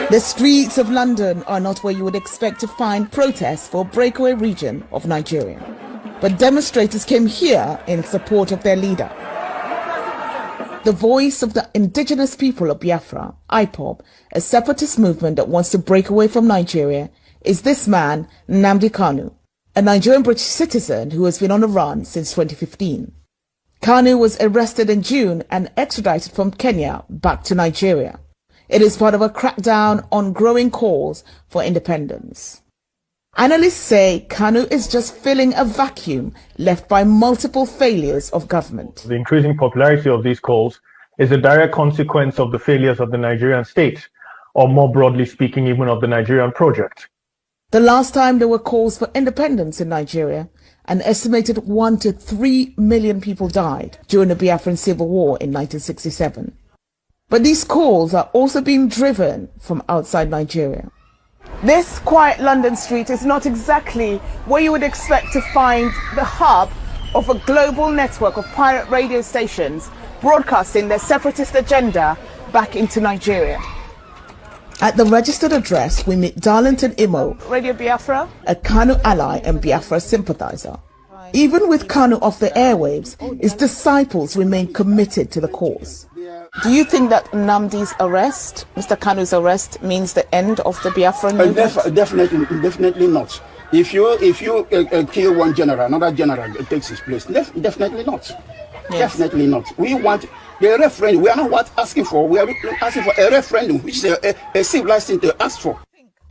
The streets of London are not where you would expect to find protests for a breakaway region of Nigeria. But demonstrators came here in support of their leader. The voice of the indigenous people of Biafra, IPOB, a separatist movement that wants to break away from Nigeria, is this man, Nnamdi Kanu, a Nigerian British citizen who has been on the run since 2015. Kanu was arrested in June and extradited from Kenya back to Nigeria. It is part of a crackdown on growing calls for independence. Analysts say Kanu is just filling a vacuum left by multiple failures of government. The increasing popularity of these calls is a direct consequence of the failures of the Nigerian state, or more broadly speaking, even of the Nigerian project. The last time there were calls for independence in Nigeria, an estimated 1 to 3 million people died during the Biafran Civil War in 1967. But these calls are also being driven from outside Nigeria. This quiet London street is not exactly where you would expect to find the hub of a global network of pirate radio stations broadcasting their separatist agenda back into Nigeria. At the registered address, we meet Darlington Imo, Radio Biafra, a Kanu ally and Biafra sympathizer. Even with Kanu off the airwaves, his disciples remain committed to the cause. Do you think that Nnamdi's arrest, Mr. Kanu's arrest, means the end of the Biafran movement? Definitely not. If you kill one general, another general takes his place. Definitely not. Yes. Definitely not. We want the referendum. We are not asking for. We are asking for a referendum, which is a civilized thing to ask for.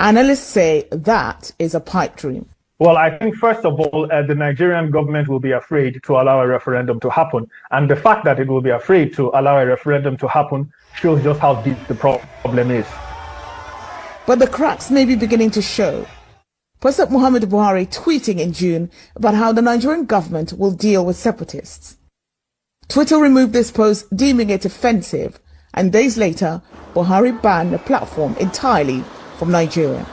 Analysts say that is a pipe dream. Well, I think first of all, the Nigerian government will be afraid to allow a referendum to happen. And the fact that it will be afraid to allow a referendum to happen shows just how deep the problem is. But the cracks may be beginning to show. President Muhammad Buhari tweeting in June about how the Nigerian government will deal with separatists. Twitter removed this post, deeming it offensive, and days later, Buhari banned the platform entirely from Nigeria.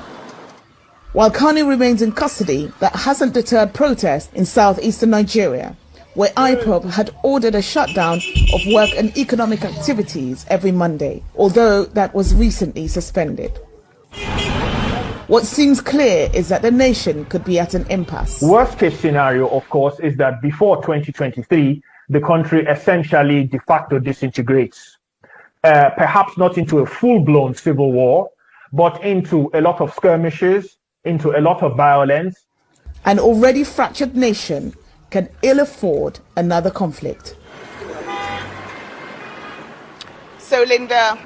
While Kanu remains in custody, that hasn't deterred protests in southeastern Nigeria, where IPOB had ordered a shutdown of work and economic activities every Monday, although that was recently suspended. What seems clear is that the nation could be at an impasse. Worst case scenario, of course, is that before 2023, the country essentially de facto disintegrates. Perhaps not into a full-blown civil war, but into a lot of skirmishes, into a lot of violence. An already fractured nation can ill afford another conflict. So, Linda,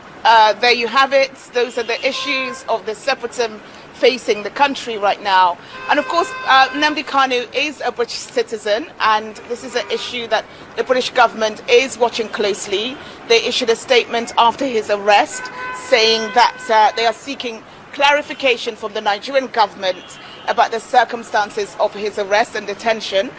there you have it. Those are the issues of the separatism facing the country right now. And of course, Nnamdi Kanu is a British citizen, and this is an issue that the British government is watching closely. They issued a statement after his arrest saying that they are seeking clarification from the Nigerian government about the circumstances of his arrest and detention.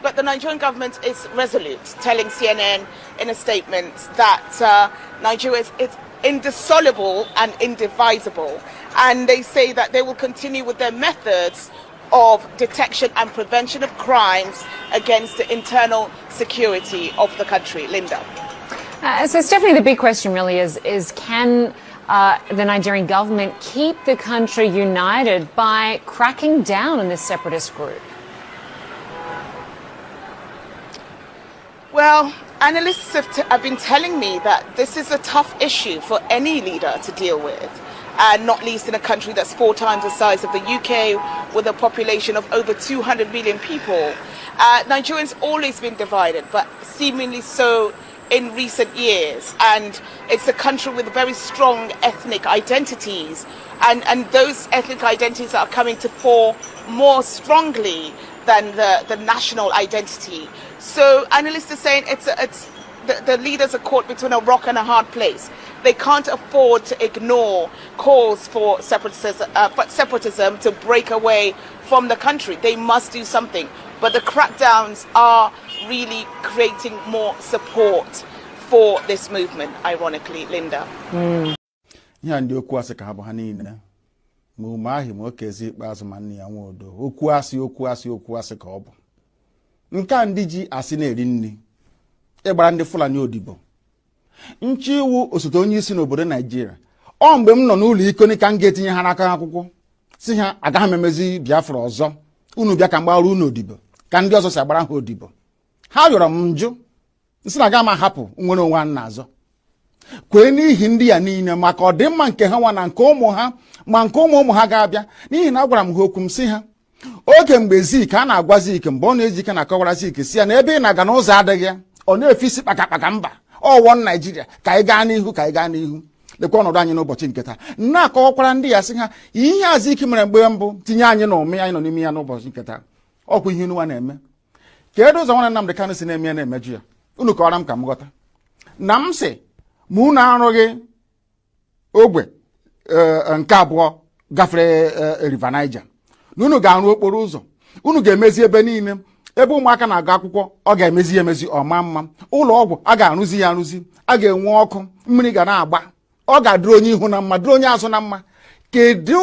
But the Nigerian government is resolute, telling CNN in a statement that Nigeria is indissoluble and indivisible. And they say that they will continue with their methods of detection and prevention of crimes against the internal security of the country. Linda. So Stephanie, the big question really is can the Nigerian government keep the country united by cracking down on this separatist group? Well, analysts have been telling me that this is a tough issue for any leader to deal with, and not least in a country that's 4 times the size of the UK, with a population of over 200 million people. Nigerians always been divided, but seemingly so in recent years, and it's a country with very strong ethnic identities, and those ethnic identities are coming to fore more strongly than the national identity. So analysts are saying the leaders are caught between a rock and a hard place. They can't afford to ignore calls for separatism to break away from the country. They must do something. But the crackdowns are really creating more support for this movement, ironically, Linda. Yeah, ndị okwu asị ka ha bụ ha niile. Ma ahị ma okezi ikpeazụ ma nne ya nwodo. Okwu asị ka ọ bụ. Nke a ndị ji asị na-eri nri. Ịgbara ndị Fulani odibo. Nchi iwu osote onye isi n'obodo Nigeria. ọ mgbe m nọ n'ụlọ ikoni ka m ga-etinye ha n'aka akwụkwọ si ha agaghị m emezi Biafra ọzọ, unu bịa ka m gbara unu odibo ka ndị ọzọ si agbara ha odibo. Ha rịọrọ m njụ nsị na aga m ahapụ nwere onwe ha na-azọ kwee n'ihi ndị ya niile maka ọdịmma nke ha nwa na nke ụmụ ha ma nke ụmụ ha ga-abịa. N'ihi na agwara m ha okwu m si ha oge mgbe Zik a na-agwa Zik mgbe ọ na-eji ike na-akọwara Zik si ya na ebe ị na-aga n'ụzọ adịghị ya, ọ na-efe isi kpakakpaka mba ọwọ Naijiria ka anyị gaa n'ihu ka anyị gaa n'ihu. Lekwa ọnọdụ anyị n'ụbọchị nke taa na-akọwakwara ndị ya sị ha ihe a Zik mere mgbe mbụ tinye anyị na ụmị anyị nọ n'ime ya n'ụbọchị nke taa ọkwa ihe unu nwa na-eme. Kedu ụzọ nwanne Nnamdi Kanu si na-eme ya na-emeju ya? Unu kọwara m ka m ghọta na m sị ma unu arụghị ogbe nke abụọ gafere River Niger na unu ga-arụ okporo ụzọ, unu ga-emezi ebe niile ebe ụmụaka na-agụ akwụkwọ ọ ga-emezi ya emezi ọma mma, ụlọ ọgwụ a ga-arụzi ya arụzi, a ga-enwe ọkụ, mmiri ga na-agba, ọ ga-adịrị onye ihu na mma dịrị onye azụ na mma. Kedu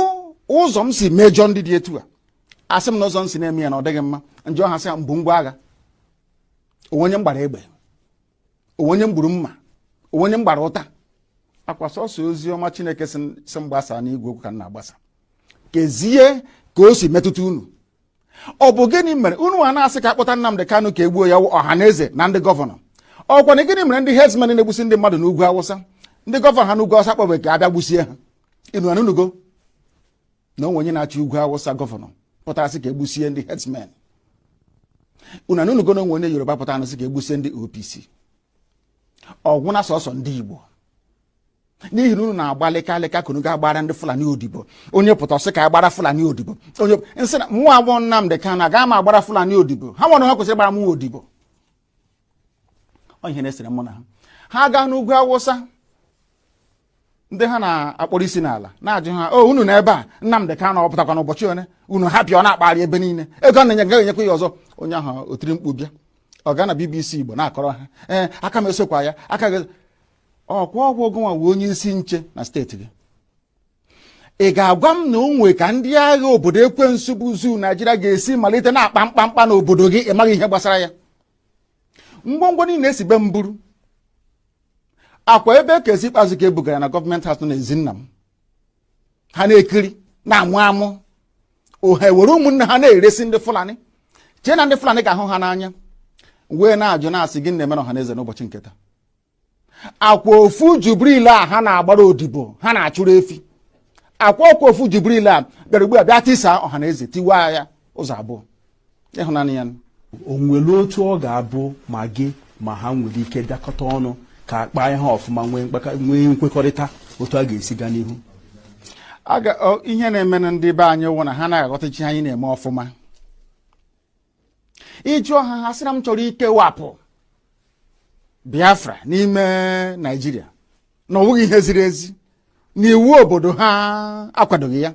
ụzọ m si mejọ ndị dị etu a? Asị m na ụzọ m si na-eme ya na ọ dịghị mma. Njọ ha sị mbụ ngwa agha, onwenye m gbara egbe, onwenye m gburu mma, onwenye m gbara ụta. Akwa sọsọ ozi ọma Chineke si m gbasa n'igwe okwu ka m na-agbasa. Kezie ka o si metụta unu. Ọ bụ gịnị mere unu a na-asị ka akpọta Nnamdi Kanu ka egbuo ya ọha na eze na ndị gọvanọ? Ọkwa na gịnị mere ndị herdsmen na-egbusi ndị mmadụ n'ugwu Awụsa, ndị gọvanọ ha n'ugwu Awụsa kpọbe ka abịa gbusie ha? Inu anunugo na onwe onye na-achị ugwu Awụsa gọvanọ pụtara sị ka egbusie ndị herdsmen. Unu anunugo na onwe onye Yoruba pụtara sị ka egbusie ndị OPC. Ọgwụ na sọsọ ndị Igbo n'ihi na unu na-agbalịka ka unu ga-agbara ndị Fulani odibo. Onye pụta sị ka agbara Fulani odibo, onye nsị na mụ abụọ Nnamdi Kanu aga m agbara Fulani odibo. Ha nwere ha kwesịrị gbara mụ odibo. Ọ ihe na-esere mụ na ha gaa n'ugwu Awụsa, ndị ha na-akpọrọ isi n'ala na-ajụ ha unu na ebe a Nnamdi Kanu ọ pụtakwa n'ụbọchị one unu hapịa ọ na-akpagharị ebe niile ego na-enye gaghị enyekwa ya ọzọ. Onye ahụ otiri mkpu bịa ọ gaa na BBC Igbo na-akọrọ ha aka m esokwa ya aka gị ọkwa ọgwụ ogonwa wee onye isi nche na steeti gị. Ị ga-agwa m na onwe ka ndị agha obodo ekwensu bụ zuu Naijiria ga-esi malite na-akpa mkpamkpa n'obodo gị ịmaghị ihe gbasara ya? Ngwongwo niile esi be mburu akwa ebe ka esi ikpeazụ ka ebugara na gọọmenti haus nọ n'ezi nna m, ha na-ekiri na-amụ amụ ohe were ụmụnne ha na-eresi ndị Fulani chee na ndị Fulani ga-ahụ ha n'anya wee na-ajụ na-asị gị na-eme na ọha na eze n'ụbọchị nketa. Akwa ofu Jubril a ha na-agbara odibo ha na-achụrụ efi, akwa ọkwa ofu Jubril a bịara ugbu a bịa tisa ọha na eze tiwaa ya ụzọ abụọ. Ịhụnanya ya o nwere otu ọ ga-abụ ma gị ma ha nwere ike bịakọta ọnụ ka akpa ihe ọfụma nwee nkwekọrịta otu a ga-esi gaa n'ihu? Ihe na-eme na ndị be anyị wụ na ha na-aghọtachi anyị na-eme ọfụma. Ịjụọ ha sịra m chọrọ ikewapụ Biafra n'ime Naijiria na ọ bụghị ihe ziri ezi na iwu obodo ha akwadoghị ya.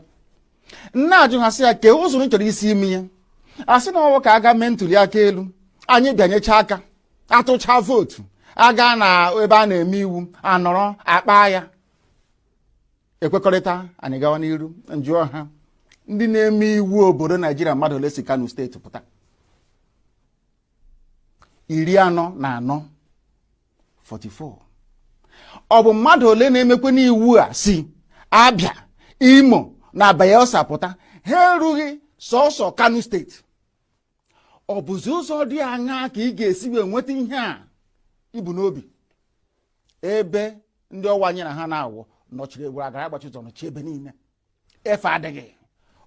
Nna ajụ ha sị ya kee ụzọ chọrọ isi ime ya. Asị na ọwụ ka aga mee ntuli aka elu, anyị bịanyecha aka atụcha vootu, aga na ebe a na-eme iwu anọrọ akpa ya ekwekọrịta anyị gawa n'iru. Njụọ ha ndị na-eme iwu obodo Naijiria mmadụ ole si Kano steeti pụta? 44. Ọ bụ mmadụ ole na-emekwe n'iwu a si Abia, Imo na Bayelsa pụta? Ha erughị sọsọ Kano steeti. Ọ bụzi ụzọ dị aṅaa ka ị ga-esi wee nweta ihe a ibu n'obi ebe ndị ọwa anyị na ha na-awụ nọchiri egwuru agara agbachi ụzọ nọchi ebe niile, efe adịghị,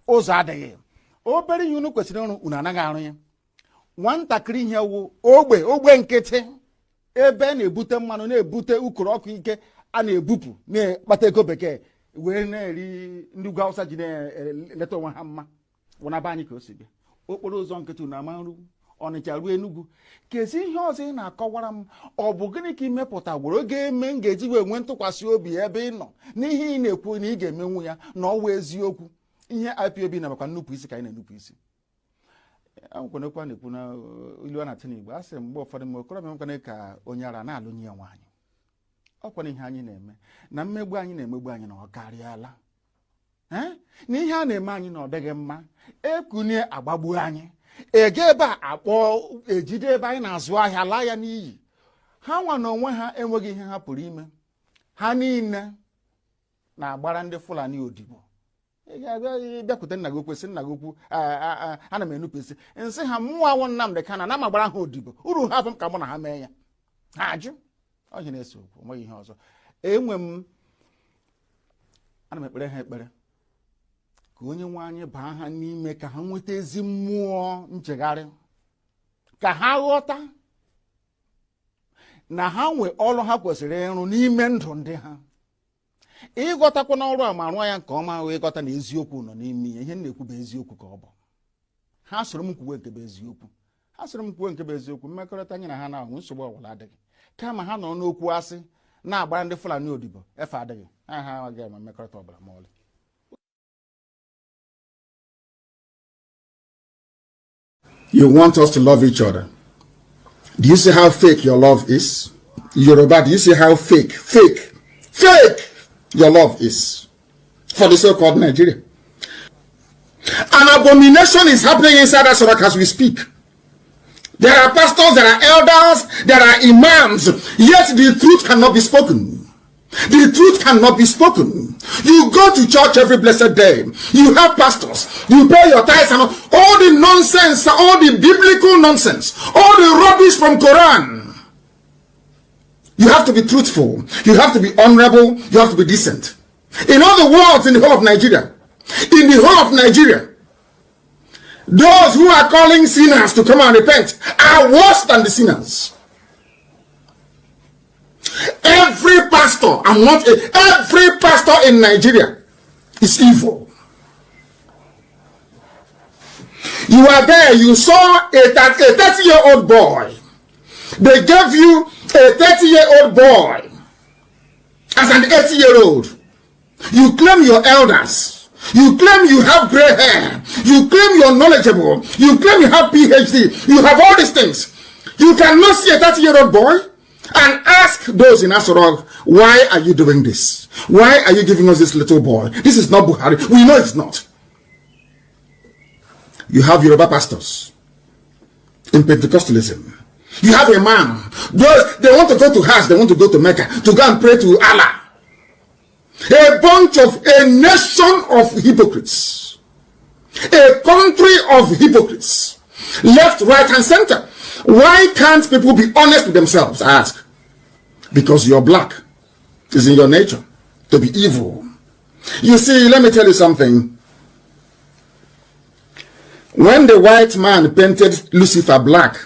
ụzọ adịghị. Obere ihe unu kwesịrị ịrụ unu anaghị arụ ya. Nwatakịrị ihe wụ ogbe nkịtị ebe na-ebute mmanụ na-ebute ukoro ọkụ ike a na-ebupụ na-akpata ego bekee wee na-eri ndị ugwu Awụsa ji na-eleta onwe ha mma wụnaba anyị ka o si bịa. Okporo ụzọ nkịtị na ama nru Ọnịcha ruo Enugu. Kezi ihe ọzọ ị na-akọwara m? Ọ bụ gịnị ka imepụta gworo ga-eme m ga-eji wee nwee ntụkwasị obi ebe ị nọ n'ihe ị na-ekwu na ị ga-emenwu ya na ọwa eziokwu? Ihe IPOB na makwa nnupụ isi ka anyị na-enupụ isi. Akwụkwọ na-ekwu na ilu a na-atụ n'Igbo a sị mgbe ụfọdụ ma okorobịa nwekwana ka onye ara na-alụnye ya nwaanyị. Ọkwana ihe anyị na-eme na mmegbu anyị na-emegbu anyị na ọ karịala na ihe a na-eme anyị na ọ dịghị mma. Ekunye agbagbuo anyị ege ebe a akpọ ejide ebe anyị na-azụ ahịa laa ya n'iyi. Ha nwa na onwe ha enweghị ihe ha pụrụ ime. Ha niile na gbara ndị Fulani odibo bịakwute nna gị okwesị nna gị okwu ana m enupesi nsị ha mmụọ awụ Nnamdi Kanu na ma gbara ha odibo uru ha bụ ka mụ na ha mee ya ha ajụ ọ ji na-ese okwu nweghị ihe ọzọ ana m ekpere ha ekpere ka onye nwe anyị baa ha n'ime ka ha nweta ezi mmụọ nchegharị ka ha ghọta na ha nwe ọrụ ha kwesịrị ịrụ n'ime ndụ ndị ha ịghọtakwa n'ọrụ a ma rụọ ya nke ọma wee ghọta na eziokwu nọ n'ime ihe na-ekwu bụ eziokwu ka ọ bụ ha soro m kwuwe nke bụ eziokwu ha soro m kwuwe nke bụ eziokwu mmekọrịta anyị na ha na-ahụ nsogbu ọbụla adịghị kama ha nọ n'okwu asị na-agbara ndị Fulani odibo efe adịghị ha agaghị eme mmekọrịta ọbụla ma ọlị. You want us to love each other. Do you see how fake your love is? Yoruba, do you see how fake your love is for the so-called Nigeria? An abomination is happening inside Asso-Rock as we speak. There are pastors, there are elders, there are imams, yet the truth cannot be spoken. The truth cannot be spoken. You go to church every blessed day. You have pastors. You pay your tithes and all the nonsense, all the biblical nonsense, all the rubbish from Quran. You have to be truthful. You have to be honorable. You have to be decent. In other words, in the whole of Nigeria, those who are calling sinners to come and repent are worse than the sinners. Every pastor, every pastor in Nigeria is evil. You are there, you saw a 30-year-old boy. They gave you a 30-year-old boy as an 80-year-old. You claim you're elders. You claim you have gray hair. You claim you're knowledgeable. You claim you have PhD. You have all these things. You cannot see a 30-year-old boy and ask those in Asso-Rock, why are you doing this? Why are you giving us this little boy? This is not Buhari. We know it's not. You have Yoruba pastors in Pentecostalism. You have a man. They want to go to Hajj. They want to go to Mecca to go and pray to Allah. A nation of hypocrites. A country of hypocrites. Left, right, and center. Why can't people be honest with themselves? I ask. Because you're black. It's in your nature to be evil. You see, let me tell you something. When the white man painted Lucifer black,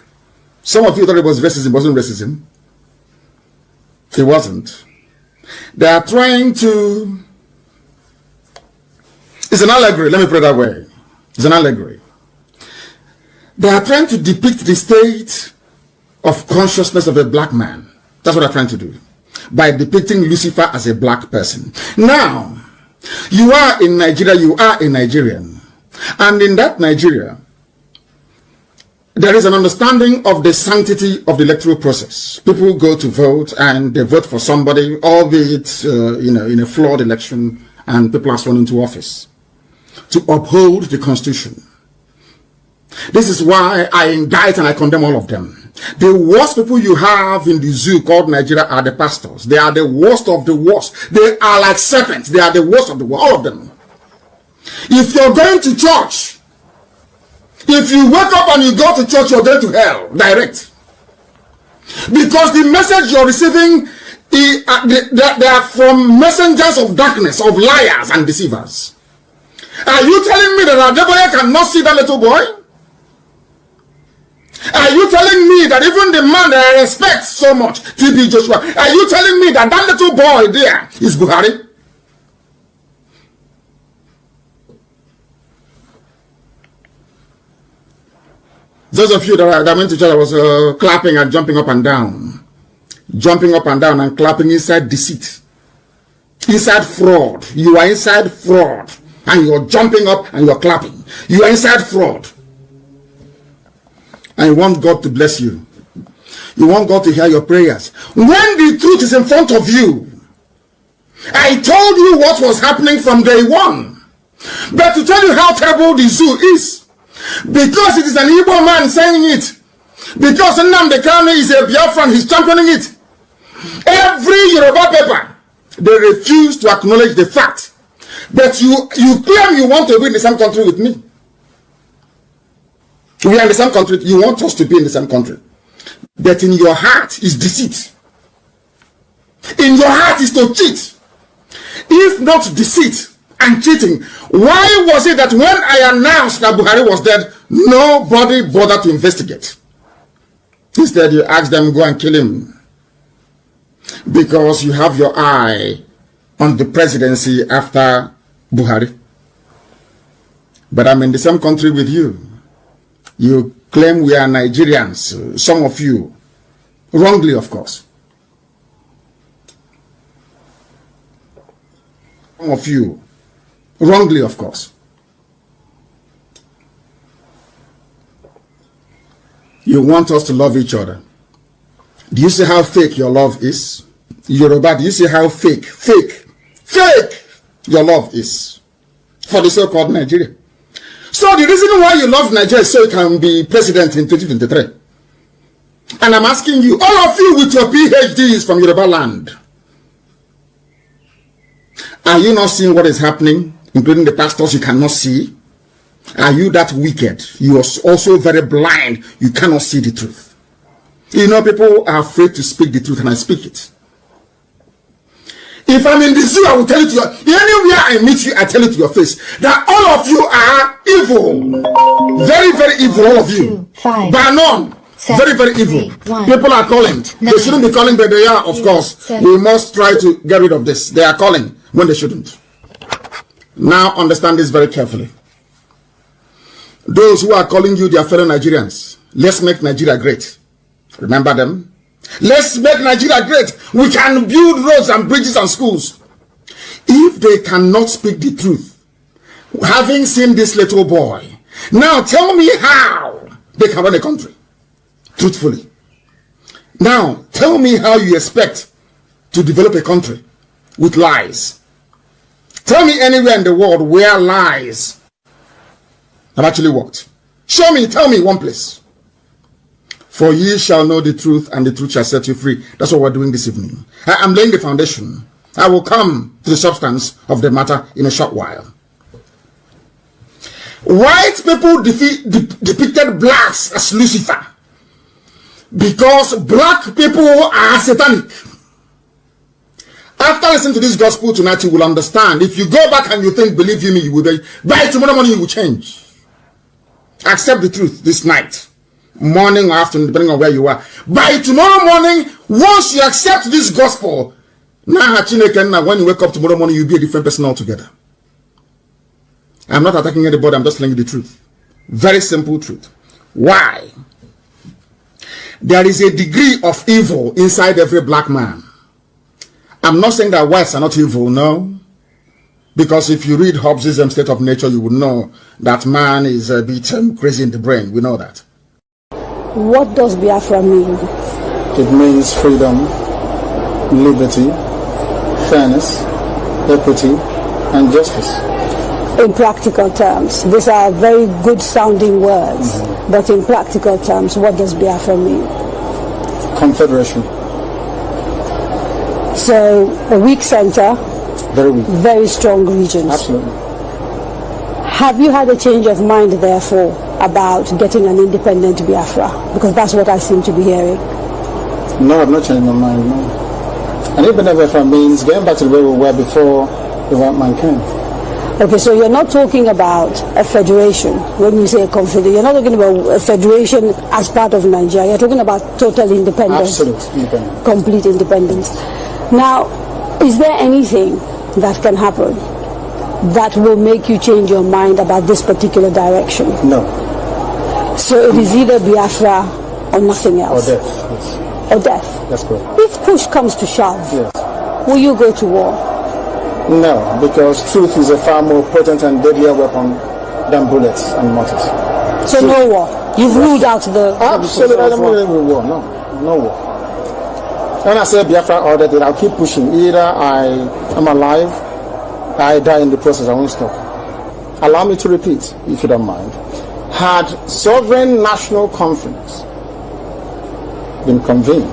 some of you thought it was racism. It wasn't racism. It wasn't. They are trying to... It's an allegory. Let me put it that way. It's an allegory. They are trying to depict the state of consciousness of a black man. That's what they're trying to do. By depicting Lucifer as a black person. Now, you are in Nigeria, you are a Nigerian. And in that Nigeria, there is an understanding of the sanctity of the electoral process. People go to vote and they vote for somebody, albeit in a flawed election, and people are sworn into office to uphold the Constitution. This is why I indict and I condemn all of them. The worst people you have in the zoo called Nigeria are the pastors. They are the worst of the worst. They are like serpents. They are the worst of the worst. All of them. If you're going to church, if you wake up and you go to church, you're going to hell. Direct. Because the message you're receiving, they are from messengers of darkness, of liars and deceivers. Are you telling me that Adeboye cannot see that little boy? Are you telling me that even the man that I respect so much, TB Joshua, are you telling me that that little boy there is Buhari? Those of you that went to church, I was clapping and jumping up and down. Jumping up and down and clapping inside deceit. Inside fraud. You are inside fraud. And you're jumping up and you're clapping. You are inside fraud. And you want God to bless you. You want God to hear your prayers. When the truth is in front of you, I told you what was happening from day one. But to tell you how terrible the zoo is, because it is an Igbo man saying it, because Nnamdi Kanu is a Biafran, he's championing it. Every Yoruba paper, They refuse to acknowledge the fact. But you claim you want to be in the same country with me. We are in the same country. You want us to be in the same country. But in your heart is deceit. In your heart is to cheat. If not deceit and cheating, why was it that when I announced that Buhari was dead, nobody bothered to investigate? Instead, you asked them, go and kill him. Because you have your eye on the presidency after Buhari. But I'm in the same country with you. You claim we are Nigerians, some of you, wrongly of course. Some of you, wrongly of course. You want us to love each other. Do you see how fake your love is? Yoruba, do you see how fake your love is for the so-called Nigeria? So the reason why you love Nigeria is so you can be president in 2023. And I'm asking you, all of you with your PhDs from Yoruba land, are you not seeing what is happening, including the pastors you cannot see? Are you that wicked? You are also very blind. You cannot see the truth. You know, people are afraid to speak the truth, and I speak it. If I'm in the zoo, I will tell it to you. Anywhere I meet you, I tell it to your face that all of you are evil. Very, very evil, all of you. By none. Very, very evil. People are calling. They shouldn't be calling, but they are, of course. We must try to get rid of this. They are calling when they shouldn't. Now understand this very carefully. Those who are calling you their fellow Nigerians, let's make Nigeria great. Remember them? Let's make Nigeria great. We can build roads and bridges and schools. If they cannot speak the truth, having seen this little boy, now tell me how they can run a country truthfully. Now tell me how you expect to develop a country with lies. Tell me anywhere in the world where lies have actually worked. Show me, tell me one place. For ye shall know the truth, and the truth shall set you free. That's what we're doing this evening. I'm laying the foundation. I will come to the substance of the matter in a short while. White people depicted blacks as Lucifer because black people are satanic. After listening to this gospel tonight, you will understand. If you go back and you think, believe you me, you will be. By tomorrow morning, you will change. Accept the truth this night, morning or afternoon, depending on where you are. By tomorrow morning, once you accept this gospel, now when you wake up tomorrow morning, you'll be a different person altogether. I'm not attacking anybody, I'm just telling you the truth. Very simple truth. Why? There is a degree of evil inside every black man. I'm not saying that whites are not evil, no. Because if you read Hobbes' State of Nature, you would know that man is a bit crazy in the brain. We know that. What does Biafra mean? It means freedom, liberty, fairness, equity, and justice. In practical terms, these are very good sounding words, but in practical terms, what does Biafra mean? Confederation. So, a weak center, very weak, very strong regions. Absolutely. Have you had a change of mind, therefore, about getting an independent Biafra? Because that's what I seem to be hearing. No, I've not changed my mind, no. And independent Biafra means getting back to the way we were before the white man came. Okay, so you're not talking about a federation when you say a confederation. You're not talking about a federation as part of Nigeria. You're talking about total independence. Absolute independence. Complete independence. Now, is there anything that can happen that will make you change your mind about this particular direction? No. So it is either Biafra or nothing else? Or death, yes. Or death? That's correct. If push comes to shove, yes, will you go to war? No, because truth is a far more potent and deadlier weapon than bullets and mortars. So truth. No war? You've ruled out the... Absolutely, I don't believe in war, no war. When I say Biafra or that, I'll keep pushing. Either I am alive, I die in the process, I won't stop. Allow me to repeat, if you don't mind. Had sovereign national conference been convened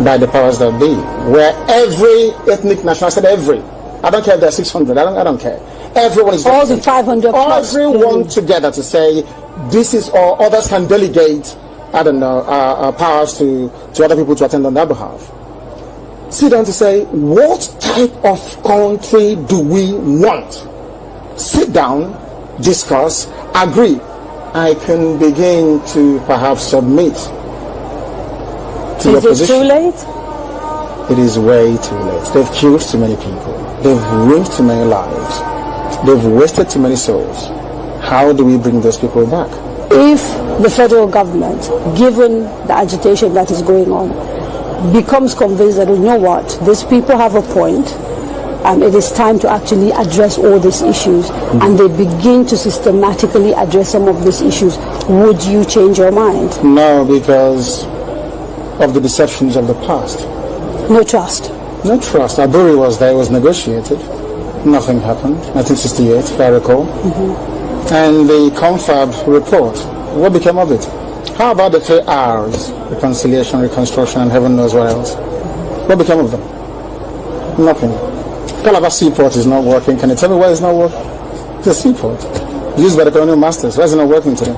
by the powers that be, where every ethnic national, I said every, I don't care if there are 600, I don't care. Everyone is all the 500 plus. Everyone together to say this is, or others can delegate, I don't know, powers to other people to attend on their behalf. Sit down to say, what type of country do we want? Sit down, discuss, agree. I can begin to perhaps submit to your position. Is it too late? It is way too late. They've killed too many people. They've ruined too many lives. They've wasted too many souls. How do we bring those people back? If the federal government, given the agitation that is going on, becomes convinced that, you know what, these people have a point, and it is time to actually address all these issues, and they begin to systematically address some of these issues, would you change your mind? No, because of the deceptions of the past. No trust. No trust. Buhari was there, it was negotiated. Nothing happened. 1968, if I recall. And the confab report, what became of it? How about the 3 R's? Reconciliation, reconstruction, and heaven knows what else. What became of them? Nothing. Calabar Seaport is not working. Can you tell me why it's not working? It's a seaport used by the colonial masters. Why is it not working today?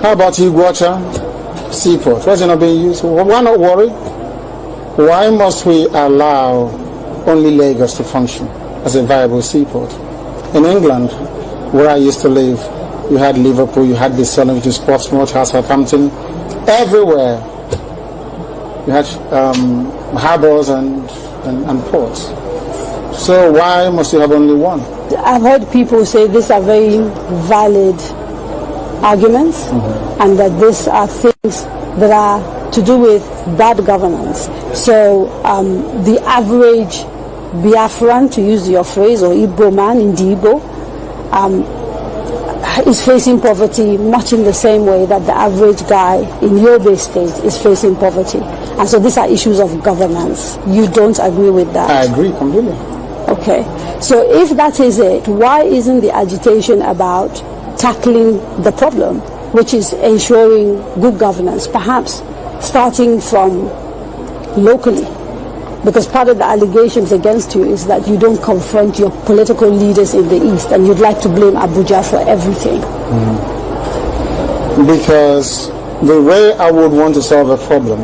How about Iguacha Seaport? Why is it not being used? Why not worry? Why must we allow only Lagos to function as a viable seaport? In England, where I used to live, you had Liverpool, you had the Sun, which is Portsmouth, Southampton, everywhere. You had harbors and ports. So why must you have only one? I've heard people say these are very valid arguments, and that these are things that are to do with bad governance. So the average Biafran, to use your phrase, or Igbo man in the Igbo, is facing poverty much in the same way that the average guy in Yobe State is facing poverty. And so these are issues of governance. You don't agree with that? I agree completely. Okay. So if that is it, why isn't the agitation about tackling the problem, which is ensuring good governance, perhaps starting from locally? Because part of the allegations against you is that you don't confront your political leaders in the East, and you'd like to blame Abuja for everything. Because the way I would want to solve a problem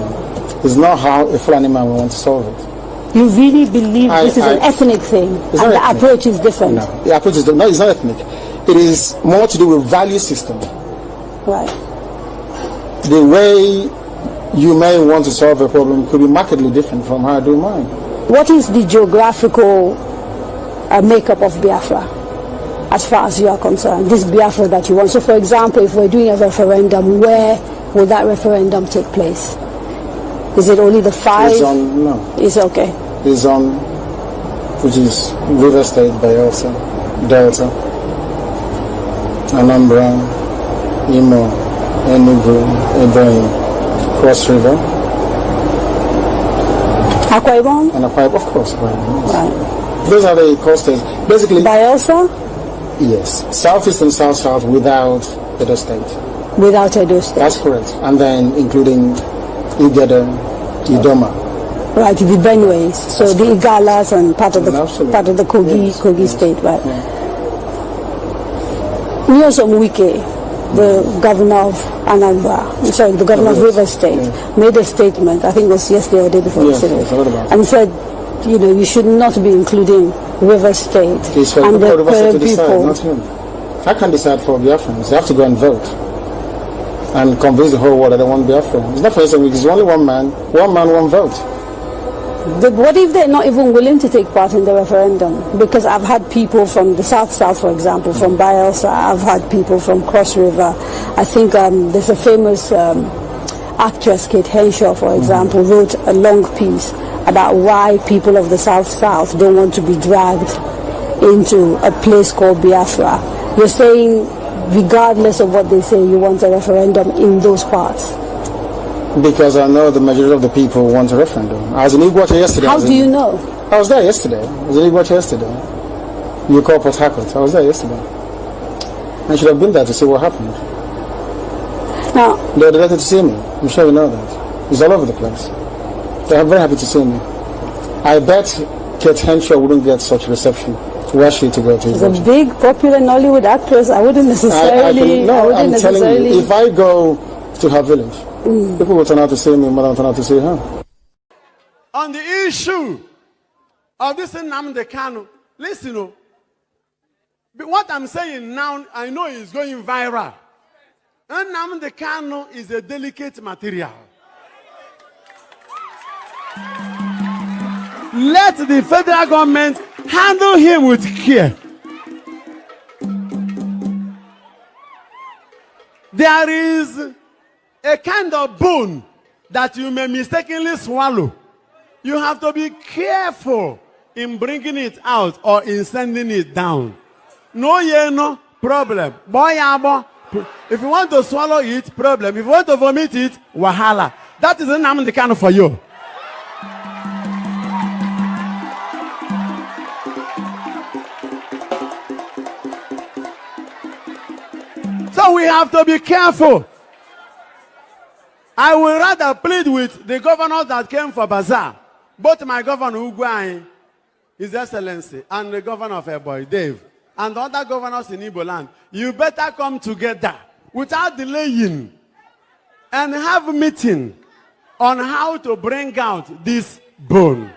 is not how a Fulani man would want to solve it. You really believe this is an ethnic thing, and the approach is different? No, the approach is different. No, it's not ethnic. It is more to do with value system. Right. The way you may want to solve a problem could be markedly different from how I do mine. What is the geographical makeup of Biafra, as far as you are concerned? This Biafra that you want. So, for example, if we're doing a referendum, where will that referendum take place? Is it only the 5? It's on, no. It's okay. It's on, which is River State, Bayelsa, Delta, Anambra, Imo, Enugu, Ebonyi, Cross River. Akwa Ibom? And Akwa Ibom, of course. Right. Those are the coastal. Basically, Bayelsa? Yes. Southeast and South-South without Edo State. Without Edo State. That's correct. And then including Igede, Idoma. Right, the Benues. So that's the Igalas and part of the Kogi State, right? Nyosom Wike, the governor of Anambra, the governor of River State, made a statement, I think it was yesterday or the day before yesterday, and said, you should not be including River State and the people. Not him. I can't decide for Biafrans. They have to go and vote and convince the whole world that they want Biafra. It's not for us. It's only one man, one vote. What if they're not even willing to take part in the referendum? Because I've had people from the South, for example, from Bayelsa. I've had people from Cross River. I think there's a famous actress, Kate Henshaw, for example, wrote a long piece about why people of the South don't want to be dragged into a place called Biafra. You're saying, regardless of what they say, you want a referendum in those parts? Because I know the majority of the people want a referendum. I was in Iguacha yesterday. How do you know? I was there yesterday. I was in Iguacha yesterday. You call Port Harcourt. I was there yesterday. I should have been there to see what happened. Now, they were delighted to see me. I'm sure you know that. It's all over the place. They're very happy to see me. I bet Kate Henshaw wouldn't get such reception were she to go to his She's a big, popular Nollywood actress. I wouldn't necessarily... I'm telling you, if I go to her village, people will turn out to see me more than turn out to see her. On the issue of this Nnamdi Kanu, listen, what I'm saying now, I know is going viral. Nnamdi Kanu is a delicate material. Let the federal government handle him with care. There is a kind of bone that you may mistakenly swallow. You have to be careful in bringing it out or in sending it down. No problem. If you want to swallow it, problem. If you want to vomit it, wahala. That is Nnamdi Kanu for you. So we have to be careful. I will rather plead with the governors that came for bazaar. Both my governor, Ugwai, His Excellency, and the governor of Ebonyi, Dave, and the other governors in Igbo land. You better come together without delaying and have a meeting on how to bring out this bone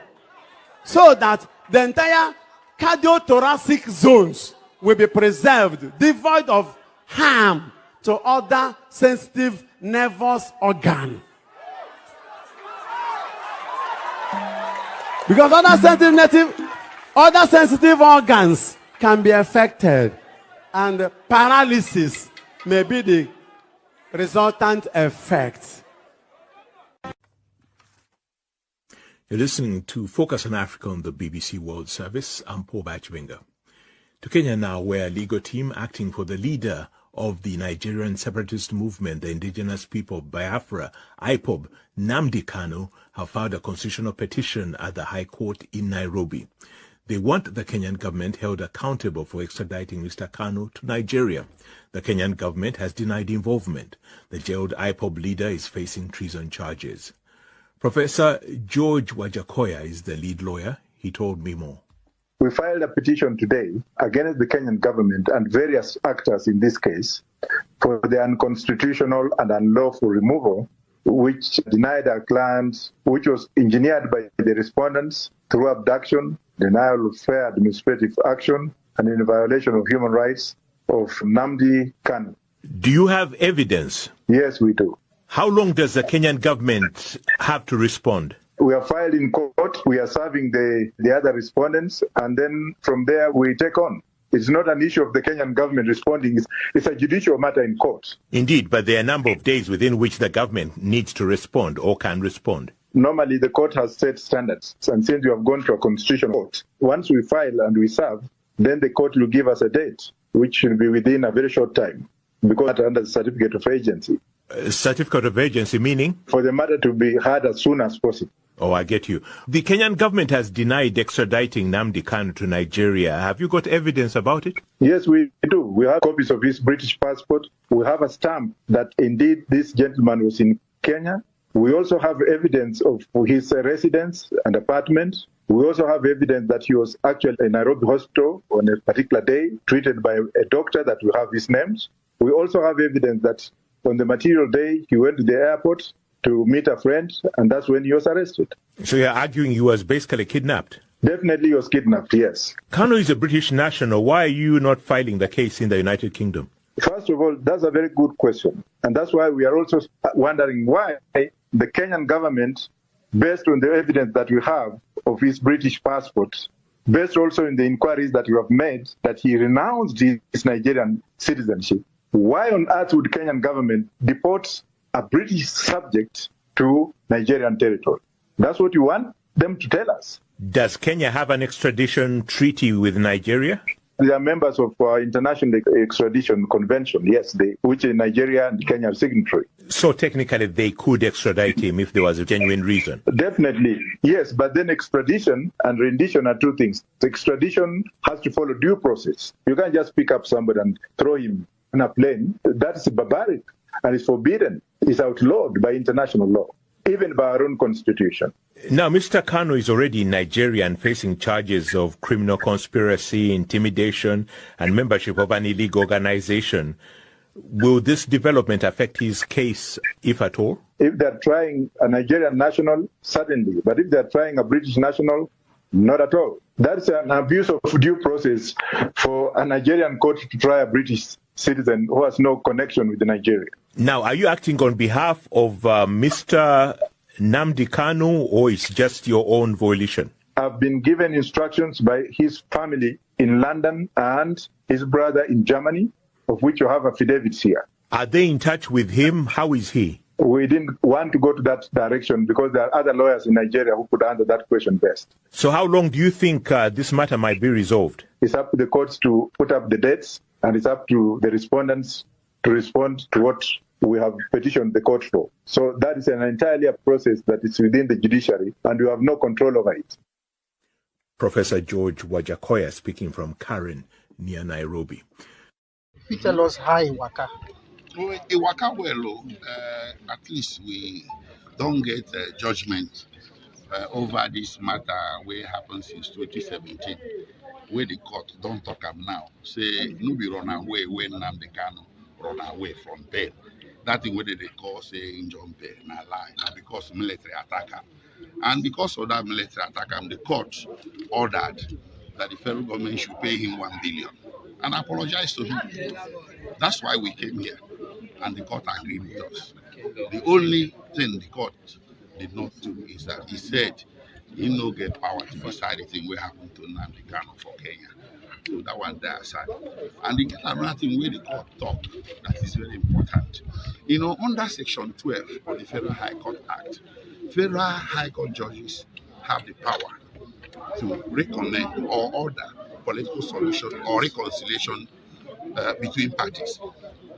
so that the entire cardiothoracic zones will be preserved, devoid of harm to other sensitive nervous organs. Because other sensitive organs can be affected, and paralysis may be the resultant effect. You're listening to Focus on Africa on the BBC World Service. I'm Paul Bachwinger. To Kenya now, where a legal team acting for the leader of the Nigerian separatist movement, the Indigenous People of Biafra, IPOB, Nnamdi Kanu, have filed a constitutional petition at the High Court in Nairobi. They want the Kenyan government held accountable for extraditing Mr. Kanu to Nigeria. The Kenyan government has denied involvement. The jailed IPOB leader is facing treason charges. Professor George Wajakoya is the lead lawyer. He told me more. We filed a petition today against the Kenyan government and various actors in this case for the unconstitutional and unlawful removal which denied our clients, which was engineered by the respondents through abduction, denial of fair administrative action, and in violation of human rights of Nnamdi Kanu. Do you have evidence? Yes, we do. How long does the Kenyan government have to respond? We are filed in court, we are serving the other respondents, and then from there we take on. It's not an issue of the Kenyan government responding, it's a judicial matter in court. Indeed, but there are a number of days within which the government needs to respond or can respond. Normally the court has set standards, and since you have gone to a constitutional court, once we file and we serve, then the court will give us a date, which should be within a very short time, because under the certificate of agency. Certificate of agency meaning? For the matter to be heard as soon as possible. Oh, I get you. The Kenyan government has denied extraditing Nnamdi Kanu to Nigeria. Have you got evidence about it? Yes, we do. We have copies of his British passport. We have a stamp that indeed this gentleman was in Kenya. We also have evidence of his residence and apartment. We also have evidence that he was actually in Nairobi hospital on a particular day, treated by a doctor that we have his names. We also have evidence that on the material day, he went to the airport to meet a friend, and that's when he was arrested. So you're arguing he was basically kidnapped? Definitely he was kidnapped, yes. Kanu is a British national. Why are you not filing the case in the United Kingdom? First of all, that's a very good question. And that's why we are also wondering why the Kenyan government, based on the evidence that we have of his British passport, based also in the inquiries that we have made, that he renounced his Nigerian citizenship, why on earth would Kenyan government deport a British subject to Nigerian territory? That's what you want them to tell us. Does Kenya have an extradition treaty with Nigeria? They are members of International Extradition Convention, yes, which Nigeria and Kenya are signatory. So technically they could extradite him if there was a genuine reason? Definitely, yes, but then extradition and rendition are two things. The extradition has to follow due process. You can't just pick up somebody and throw him in a plane. That's barbaric and it's forbidden. It's outlawed by international law. even by our own constitution. Now, Mr. Kanu is already in Nigeria and facing charges of criminal conspiracy, intimidation, and membership of an illegal organization. Will this development affect his case, if at all? If they're trying a Nigerian national, certainly. But if they're trying a British national, not at all. That's an abuse of due process for a Nigerian court to try a British citizen who has no connection with Nigeria. Now, are you acting on behalf of Mr. Nnamdi Kanu, or it's just your own volition? I've been given instructions by his family in London and his brother in Germany, of which you have affidavits here. Are they in touch with him? How is he? We didn't want to go to that direction because there are other lawyers in Nigeria who could answer that question best. So how long do you think this matter might be resolved? It's up to the courts to put up the dates, and it's up to the respondents to respond to what we have petitioned the court for. So that is an entirely a process that is within the judiciary, and we have no control over it. Professor George Wajakoya speaking from Karen near Nairobi. You tell us how it waka. Well, it waka well. At least we don't get judgment over this matter where happened since 2017. Where the court don't talk am now. Say no be run away when Nnamdi Kanu run away from bail. That thing where they call say injure bail na lie. Now because military attack am. And because of that military attack am, the court ordered that the federal government should pay him 1 billion and apologize to him. That's why we came here, and the court agreed with us. The only thing the court did not do is that he said he no get power to decide the thing what happened to Nnamdi Kanu for Kenya. So that one there aside. And the another thing where the court talk that is very important. You know, under Section 12 of the Federal High Court Act, Federal High Court judges have the power to recommend or order political solution or reconciliation between parties.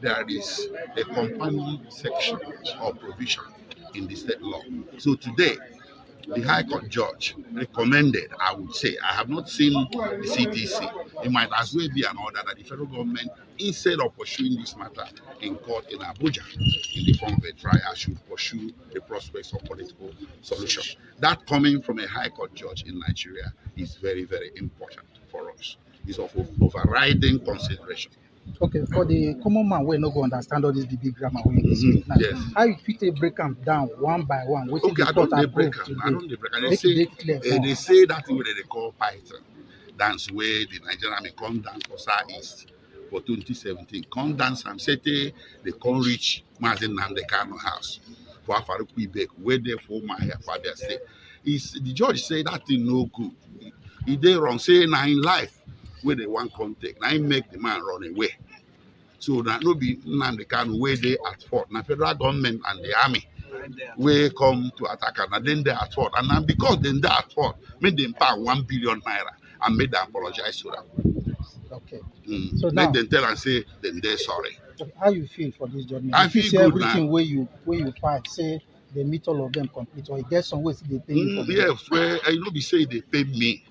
There is a companion section or provision in the state law. So today, the High Court judge recommended, I would say, I have not seen the CTC. It might as well be an order that the federal government, instead of pursuing this matter in court in Abuja, in the form of a trial, should pursue the prospects of political solution. That coming from a High Court judge in Nigeria is very, very important for us. It's of overriding consideration. Okay, for the common man, we no go understand all this big grammar when you speak now. Yes. How you fit to break them down one by one? Okay, I don't break them. I don't break them. They say that thing they call Python dance where the Nigerian Army come dance for Southeast for 2017. Come dance and say they come reach Mazi Nnamdi Kanu house for Afaruku where they for my father say. The judge say that thing no good. He did wrong. Say now in life where they want contact. Now make the man run away. So that no be Nnamdi Kanu where they at fault. Now federal government and the army where come to attack and then they at fault. And then because then they at fault, made them pay 1 billion naira and made them apologize to them. Okay. So now, let them tell and say then they're sorry. How you feel for this judgment? I feel good everything where you fight, say they meet all of them complete, or you get some ways they pay you. Yes, where I know be say they pay me.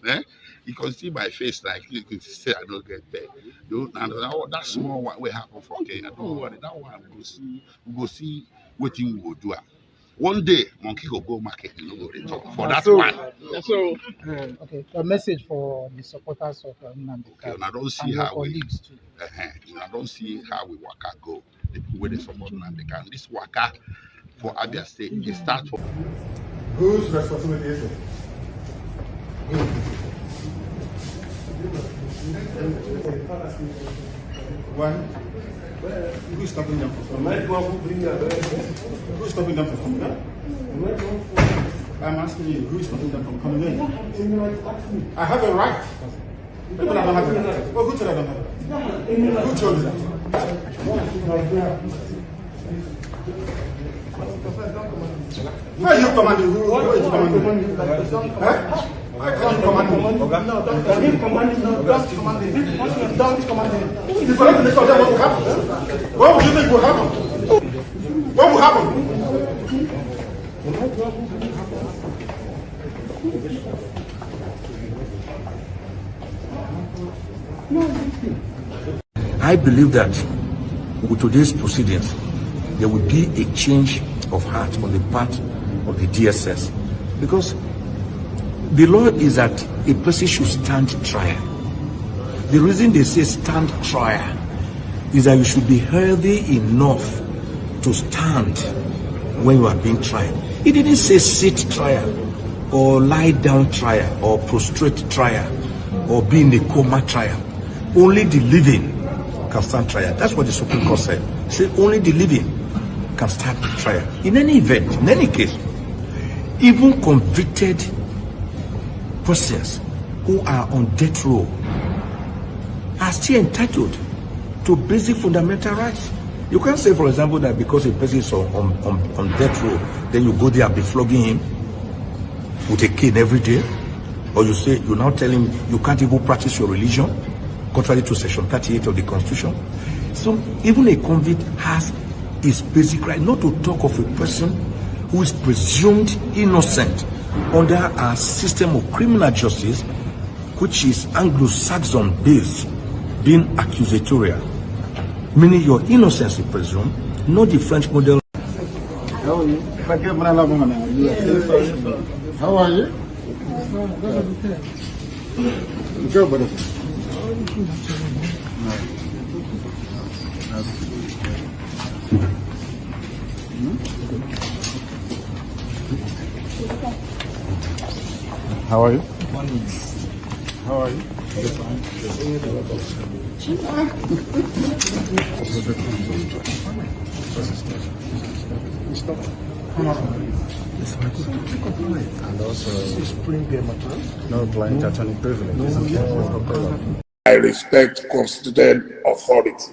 You can see my face like you can say I don't get paid. That small one will happen for Kenya. Don't worry, that one we go see what you will do. One day, monkey will go market, you know, go return for that one. So, okay, a message for the supporters of Nnamdi Kanu. Okay, and I don't see how we I don't see how we waka go. The people where they support Nnamdi Kanu. This waka for Abia State, it starts for whose responsibility is it? One. Who's stopping them from coming? Who's stopping them from coming in? I'm asking you, who's stopping them from coming in? I have a right. People don't have a right. Oh, who told I don't have a right? Who told you that? Who are you commanding? Who are you commanding? Huh? Don't command me. Don't command me. Don't command me. If I don't what will happen? What would you think will happen? What will happen? I believe that with today's proceedings, there will be a change of heart on the part of the DSS, because the law is that a person should stand trial. The reason they say stand trial is that you should be healthy enough to stand when you are being tried. It didn't say sit trial or lie down trial or prostrate trial or be in a coma trial. Only the living can stand trial. That's what the Supreme Court said. It said only the living can stand trial. In any event, in any case, even convicted persons who are on death row are still entitled to basic fundamental rights. You can't say, for example, that because a person is on death row, then you go there and be flogging him with a cane every day, or you say, you now tell him you can't even practice your religion, contrary to Section 38 of the Constitution. So even a convict has his basic right, not to talk of a person who is presumed innocent under our system of criminal justice, which is Anglo-Saxon based, being accusatorial, meaning your innocence is presumed, not the French model. How are you? How are you? Go, brother. How are you? How are you? And also, no client attorney privilege. I respect constituted authority.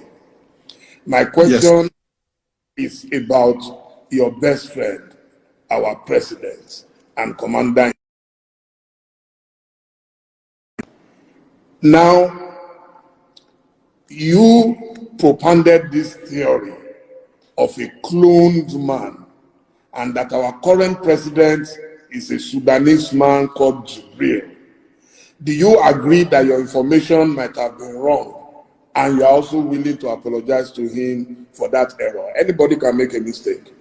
My question is about your best friend, our president and commander. Now, you propounded this theory of a cloned man, and that our current president is a Sudanese man called Jibril. Do you agree that your information might have been wrong, and you are also willing to apologize to him for that error? Anybody can make a mistake.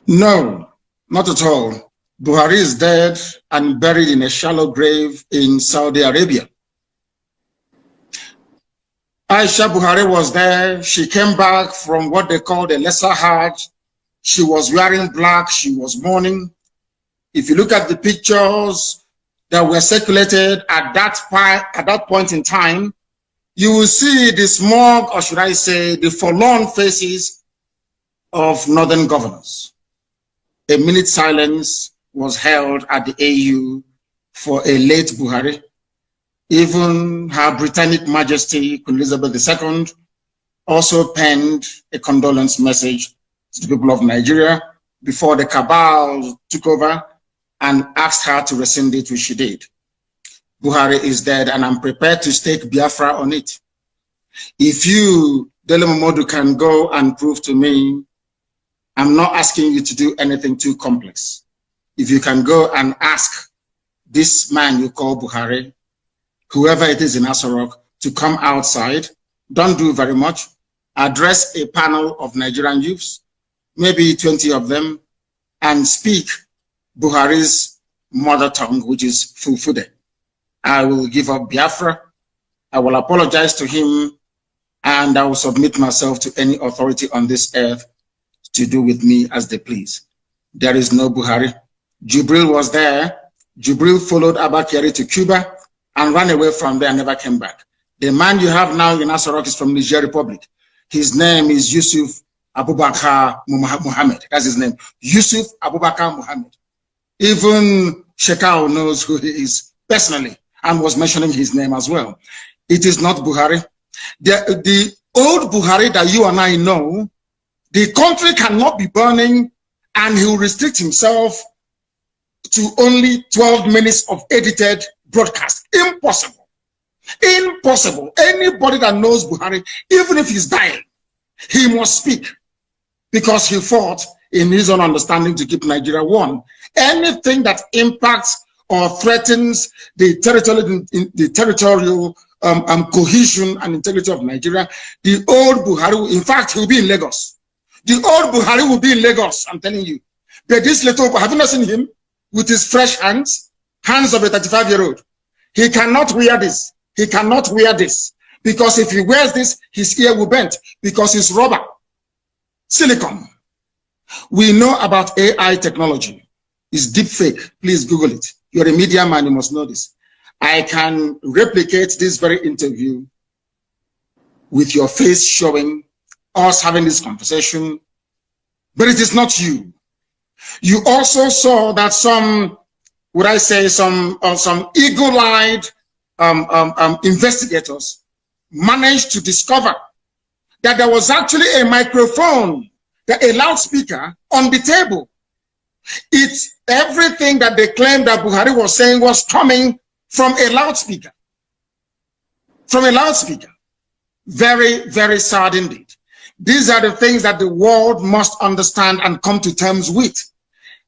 No, not at all. Buhari is dead and buried in a shallow grave in Saudi Arabia. Aisha Buhari was there. She came back from what they called a lesser Hajj. She was wearing black. She was mourning. If you look at the pictures that were circulated at that point in time, you will see the smug, or should I say, the forlorn faces of northern governors. A minute silence was held at the AU for a late Buhari. Even Her Britannic Majesty Queen Elizabeth II also penned a condolence message to the people of Nigeria before the cabal took over and asked her to rescind it, which she did. Buhari is dead, and I'm prepared to stake Biafra on it. If you, Dele Momodu, can go and prove to me, I'm not asking you to do anything too complex. If you can go and ask this man you call Buhari, whoever it is in Asso-Rock, to come outside, don't do very much, address a panel of Nigerian youths, maybe 20 of them, and speak Buhari's mother tongue, which is Fulfude. I will give up Biafra, I will apologize to him, and I will submit myself to any authority on this earth to do with me as they please. There is no Buhari. Jibril was there. Jibril followed Abba Kyari to Cuba and ran away from there and never came back. The man you have now in Asso-Rock is from Niger Republic. His name is Yusuf Abubakar Muhammad. That's his name. Yusuf Abubakar Muhammad. Even Shekau knows who he is personally and was mentioning his name as well. It is not Buhari. The old Buhari that you and I know, the country cannot be burning and he will restrict himself to only 12 minutes of edited broadcast. Impossible. Impossible. Anybody that knows Buhari, even if he's dying, he must speak because he fought in his own understanding to keep Nigeria one. Anything that impacts or threatens the territorial cohesion and integrity of Nigeria, the old Buhari, in fact, he will be in Lagos. The old Buhari will be in Lagos, I'm telling you, But this little boy, have you not seen him with his fresh hands of a 35-year-old? He cannot wear this. He cannot wear this because if he wears this, his ear will bend because it's rubber, silicone. We know about AI technology. It's deep fake. Please Google it. You're a media man, you must know this. I can replicate this very interview with your face showing us having this conversation, but it is not you. You also saw that some, would I say, some eagle-eyed investigators managed to discover that there was actually a microphone, a loudspeaker on the table. It's everything that they claimed that Buhari was saying was coming from a loudspeaker. From a loudspeaker. Very, very sad indeed. These are the things that the world must understand and come to terms with.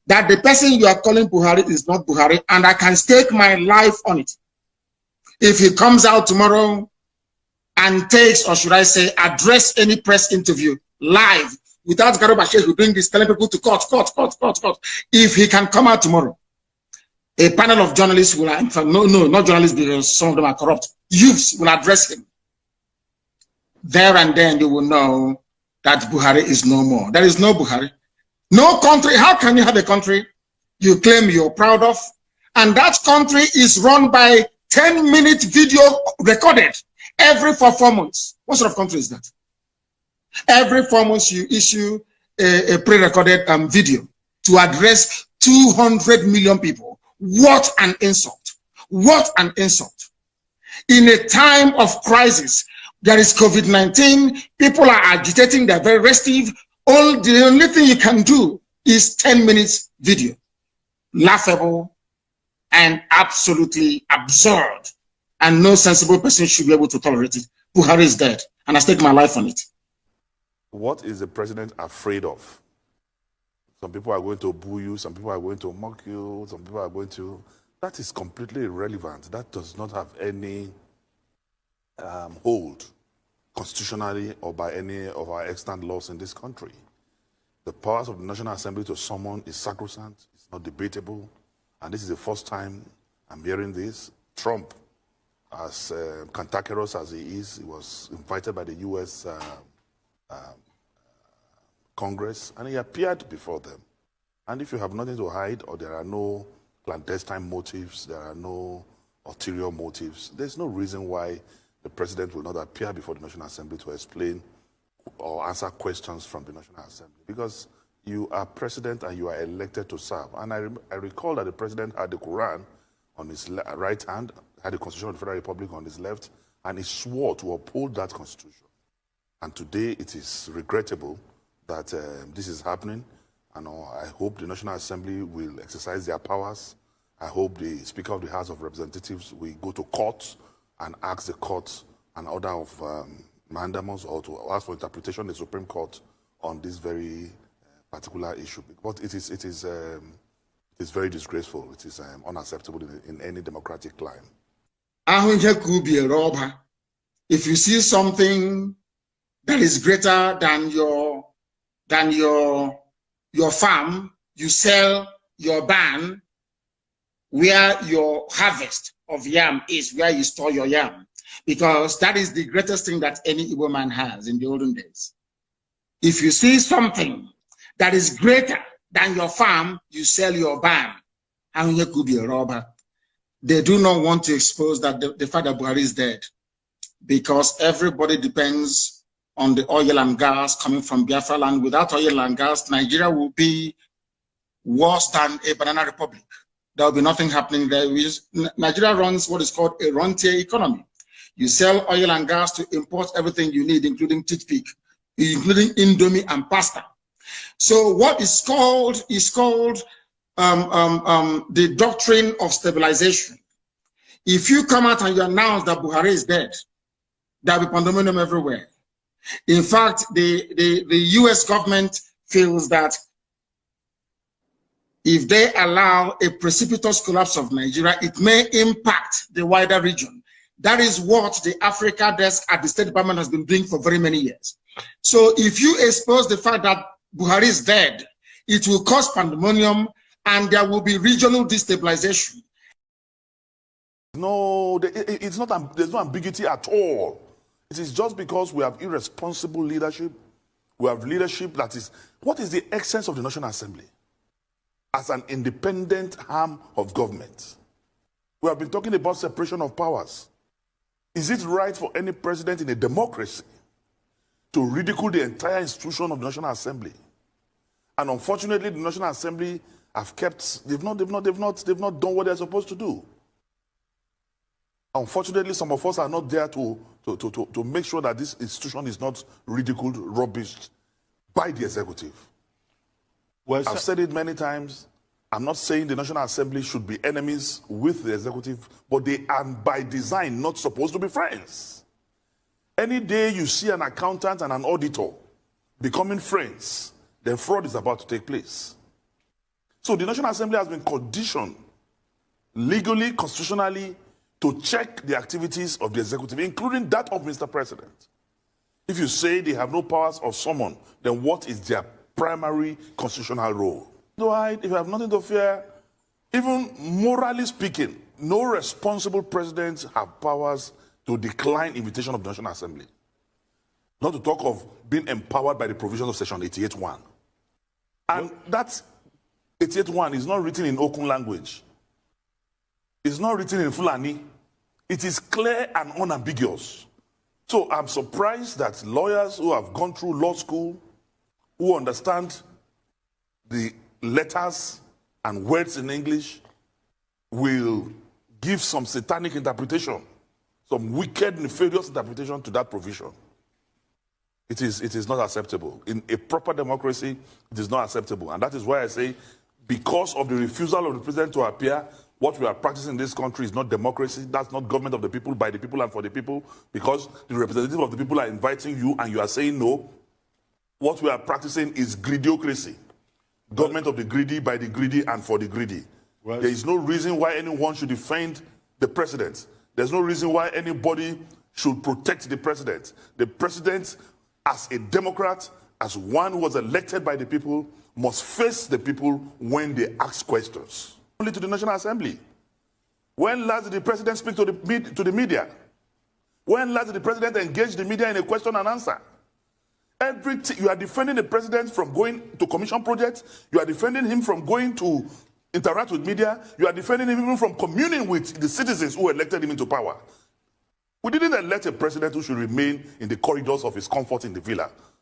That the person you are calling Buhari is not Buhari, and I can stake my life on it. If he comes out tomorrow and takes, or should I say, address any press interview live without Garba who doing this, telling people to cut. If he can come out tomorrow, a panel of journalists will, in fact, no, not journalists because some of them are corrupt, youths will address him. There and then you will know that Buhari is no more. There is no Buhari. No country. How can you have a country you claim you're proud of, and that country is run by 10-minute video recorded every 4 months? What sort of country is that? Every 4 months you issue a pre-recorded video to address 200 million people. What an insult. What an insult. In a time of crisis, there is COVID-19, people are agitating, they're very restive. The only thing you can do is 10 minutes video. Laughable and absolutely absurd. And no sensible person should be able to tolerate it. Buhari is dead, and I stake my life on it. What is the president afraid of? Some people are going to boo you, some people are going to mock you, some people are going to... That is completely irrelevant. That does not have any hold constitutionally or by any of our extant laws in this country. The powers of the National Assembly to summon is sacrosanct, it's not debatable, and this is the first time I'm hearing this. Trump, as cantankerous as he is, he was invited by the U.S. Congress, and he appeared before them. And if you have nothing to hide, or there are no clandestine motives, there are no ulterior motives, there's no reason why the president will not appear before the National Assembly to explain or answer questions from the National Assembly, because you are president and you are elected to serve. And I recall that the president had the Quran on his right hand, had the Constitution of the Federal Republic on his left, and he swore to uphold that Constitution. And today it is regrettable that this is happening, and I hope the National Assembly will exercise their powers. I hope the Speaker of the House of Representatives will go to court and ask the court an order of mandamus or to ask for interpretation in the Supreme Court on this very particular issue. But it is very disgraceful. It is unacceptable in any democratic clime. If you see something that is greater than your farm, you sell your barn where your harvest of yam is, where you store your yam, because that is the greatest thing that any Igbo man has in the olden days. If you see something that is greater than your farm, you sell your barn. And you could be a robber. They do not want to expose that the fact that Buhari is dead, because everybody depends on the oil and gas coming from Biafra land. Without oil and gas, Nigeria will be worse than a banana republic. There will be nothing happening there. Nigeria runs what is called a rentier economy. You sell oil and gas to import everything you need, including toothpick, including Indomie and pasta. So what is called the doctrine of stabilization. If you come out and you announce that Buhari is dead, there will be pandemonium everywhere. In fact, the US government feels that if they allow a precipitous collapse of Nigeria, it may impact the wider region. That is what the Africa desk at the State Department has been doing for very many years. So if you expose the fact that Buhari is dead, it will cause pandemonium, and there will be regional destabilization. No, it's not. There's no ambiguity at all. It is just because we have irresponsible leadership. We have leadership that is. What is the essence of the National Assembly? As an independent arm of government. We have been talking about separation of powers. Is it right for any president in a democracy to ridicule the entire institution of the National Assembly? And unfortunately, the National Assembly have kept. They've not done what they're supposed to do. Unfortunately, some of us are not there to make sure that this institution is not ridiculed, rubbished by the executive. Well, I've said it many times. I'm not saying the National Assembly should be enemies with the executive, but they are by design not supposed to be friends. Any day you see an accountant and an auditor becoming friends, then fraud is about to take place. So the National Assembly has been conditioned legally, constitutionally, to check the activities of the executive, including that of Mr. President. If you say they have no powers of summon, then what is their primary constitutional role? No, if you have nothing to fear, even morally speaking, no responsible president have powers to decline invitation of the National Assembly. Not to talk of being empowered by the provisions of Section 88.1. And that 88.1 is not written in Okun language. It's not written in Fulani. It is clear and unambiguous. So I'm surprised that lawyers who have gone through law school, who understand the letters and words in English, will give some satanic interpretation, some wicked, nefarious interpretation to that provision. It is not acceptable. In a proper democracy, it is not acceptable. And that is why I say, because of the refusal of the president to appear, what we are practicing in this country is not democracy. That's not government of the people, by the people, and for the people, because the representative of the people are inviting you and you are saying no. What we are practicing is greediocracy. Government of the greedy, by the greedy, and for the greedy. Right. There is no reason why anyone should defend the president. There's no reason why anybody should protect the president. The president, as a Democrat, as one who was elected by the people, must face the people when they ask questions. Only to the National Assembly. When last did the president speak to the media? When last did the president engage the media in a question and answer? You are defending the president from going to commission projects. You are defending him from going to interact with media. You are defending him even from communing with the citizens who elected him into power. We didn't elect a president who should remain in the corridors of his comfort in the villa.